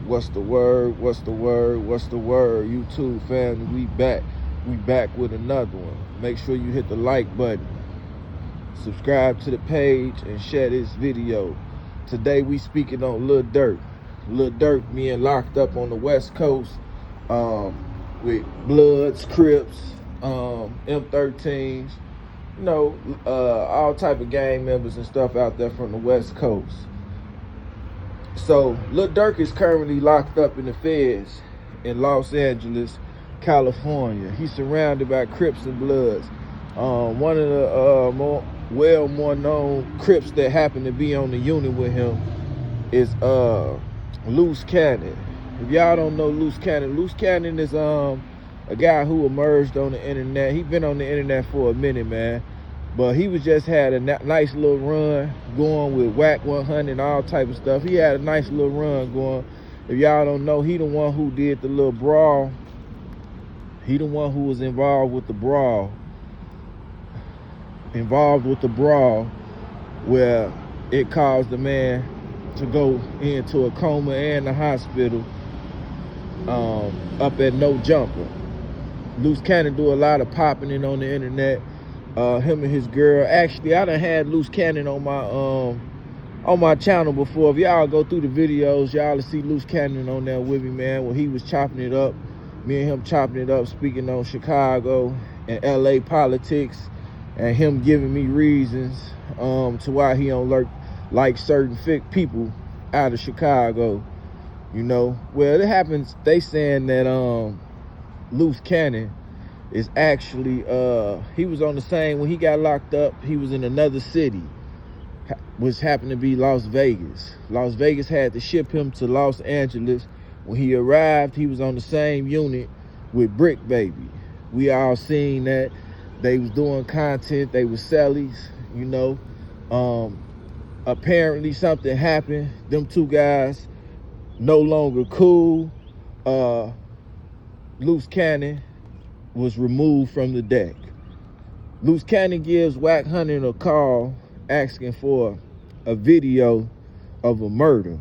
What's the word? What's the word? What's the word? YouTube family, we back. We back with another one. Make sure you hit the like button, subscribe to the page, and share this video. Today we speaking on Lil Durk. Lil Durk being locked up on the West Coast with Bloods, Crips, M13s, you know, all type of gang members and stuff out there from the West Coast. So Lil Durk is currently locked up in the feds in Los Angeles, California. He's surrounded by Crips and Bloods. One of the more known Crips that happen to be on the unit with him is Luce Cannon. If y'all don't know Luce Cannon is a guy who emerged on the internet. He's been on the internet for a minute, man. But he was just had a nice little run going with Whack 100 and all type of stuff. He had a nice little run going. If y'all don't know, he the one who did the little brawl. He the one who was involved with the brawl. Where it caused the man to go into a coma and the hospital up at No Jumper. Luce Cannon do a lot of popping in on the internet. Him and his girl. Actually, I done had Luce Cannon on my channel before. If y'all go through the videos, y'all will see Luce Cannon on there with me, man, when he was chopping it up. Me and him chopping it up, speaking on Chicago and LA politics, and him giving me reasons to why he don't like certain people out of Chicago, you know. Well, it happens, they saying that Luce Cannon is actually, he was on the same, when he got locked up, he was in another city, which happened to be Las Vegas. Las Vegas had to ship him to Los Angeles. When he arrived, he was on the same unit with Brick Baby. We all seen that. They was doing content, they was sellies, you know. Apparently something happened. Them two guys no longer cool. Luce Cannon was removed from the deck. Luce Cannon gives Whack 100 a call asking for a video of a murder.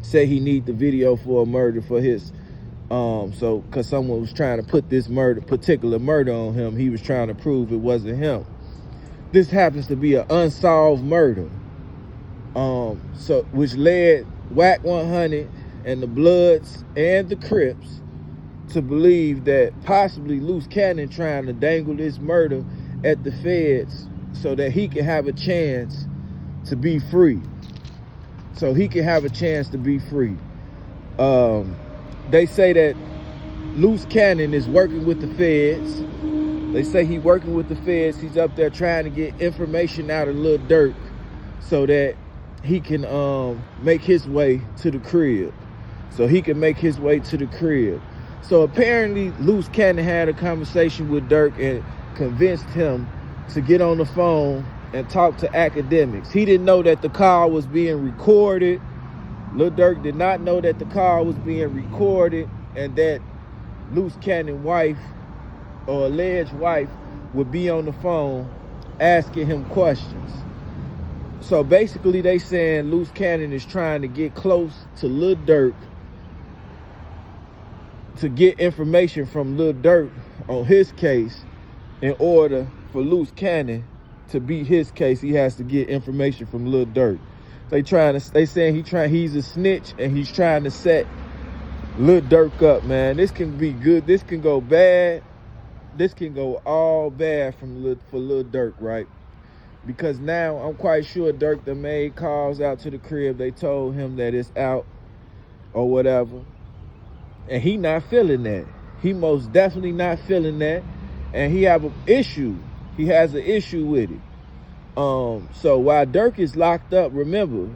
Say he need the video for a murder for his cause someone was trying to put this particular murder on him. He was trying to prove it wasn't him. This happens to be an unsolved murder. Which led Whack 100 and the Bloods and the Crips to believe that possibly Luce Cannon trying to dangle this murder at the feds so that he can have a chance to be free. They say that Luce Cannon is working with the feds. They say he's working with the feds. He's up there trying to get information out of Lil Durk so that he can make his way to the crib. So apparently Luce Cannon had a conversation with Durk and convinced him to get on the phone and talk to academics. He didn't know that the call was being recorded. Lil Durk did not know that the call was being recorded and that Luce Cannon's wife, or alleged wife, would be on the phone asking him questions. So basically they saying Luce Cannon is trying to get close to Lil Durk to get information from Lil Durk on his case. In order for Luce Cannon to beat his case, he has to get information from Lil Durk. They saying he's a snitch and he's trying to set Lil Durk up, man. This can be good. This can go bad. This can go all bad for Lil Durk, right? Because now I'm quite sure Durk done made calls out to the crib. They told him that it's out or whatever. And he not feeling that. He most definitely not feeling that. And he have an issue. He has an issue with it. So while Durk is locked up, remember,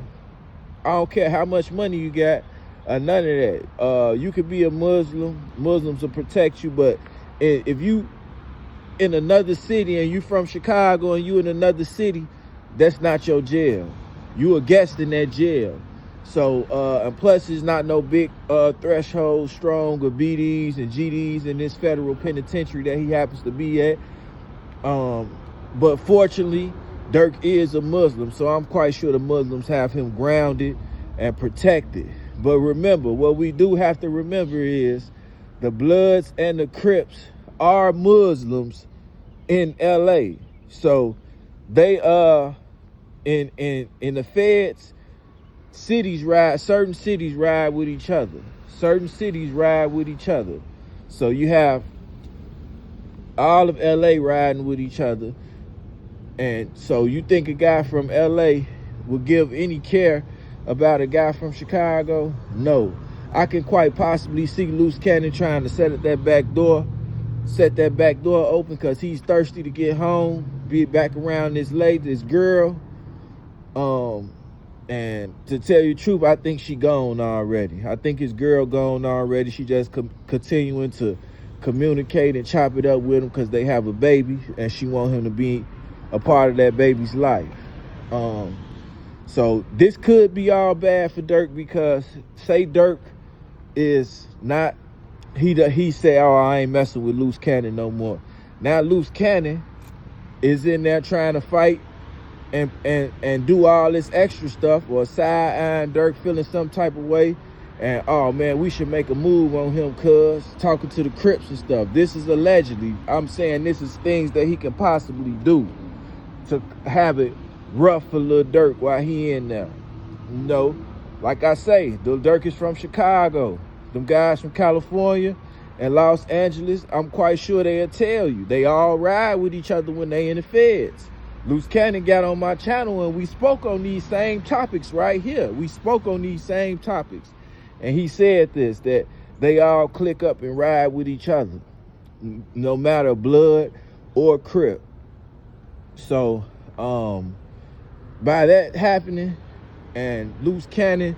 I don't care how much money you got, none of that. You could be a Muslim. Muslims will protect you, but if you in another city and you from Chicago and you in another city, that's not your jail. You a guest in that jail. So, and plus it's not no big threshold strong of BDs and GDs in this federal penitentiary that he happens to be at. But fortunately, Durk is a Muslim, so I'm quite sure the Muslims have him grounded and protected. But remember, what we do have to remember is the Bloods and the Crips are Muslims in LA. So they in the feds, certain cities ride with each other. Certain cities ride with each other. So you have all of LA riding with each other. And so you think a guy from LA would give any care about a guy from Chicago? No. I can quite possibly see Luce Cannon trying to set that back door open because he's thirsty to get home, be back around this girl. And to tell you the truth, I think she gone already. I think his girl gone already. She just continuing to communicate and chop it up with him because they have a baby and she want him to be a part of that baby's life. So this could be all bad for Durk because say Durk is not, he said, oh, I ain't messing with Luce Cannon no more. Now Luce Cannon is in there trying to fight and do all this extra stuff, or side-eyeing Durk, feeling some type of way. And, oh, man, we should make a move on him, cuz, talking to the Crips and stuff. This is allegedly. I'm saying this is things that he can possibly do to have it rough for Lil Durk while he in there. You know, like I say, Lil Durk is from Chicago. Them guys from California and Los Angeles, I'm quite sure they'll tell you. They all ride with each other when they in the feds. Luce Cannon got on my channel and we spoke on these same topics right here. We spoke on these same topics. And he said this, that they all click up and ride with each other, no matter blood or Crip. So, by that happening and Luce Cannon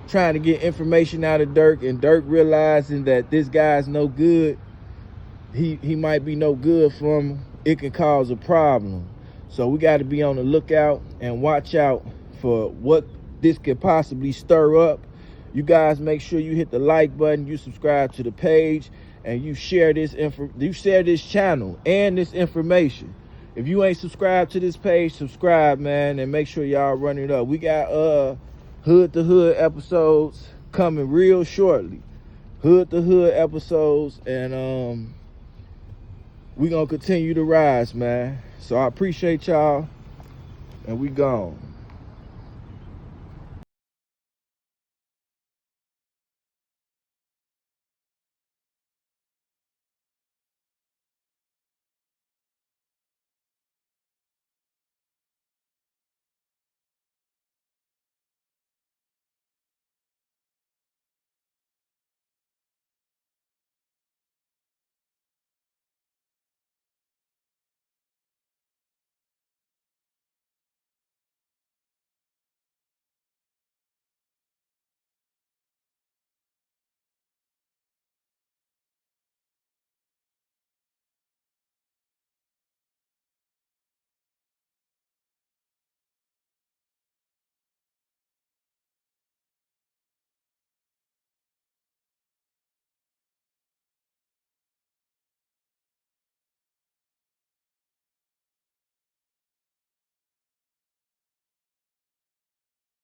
trying to get information out of Durk and Durk realizing that this guy's no good, he might be no good for him, it can cause a problem. So we got to be on the lookout and watch out for what this could possibly stir up. You guys make sure you hit the like button, you subscribe to the page, and you share this channel and this information. If you ain't subscribed to this page, subscribe, man, and make sure y'all run it up. We got Hood to Hood episodes coming real shortly. Hood to Hood episodes, and we gonna continue to rise, man. So I appreciate y'all, and we gone.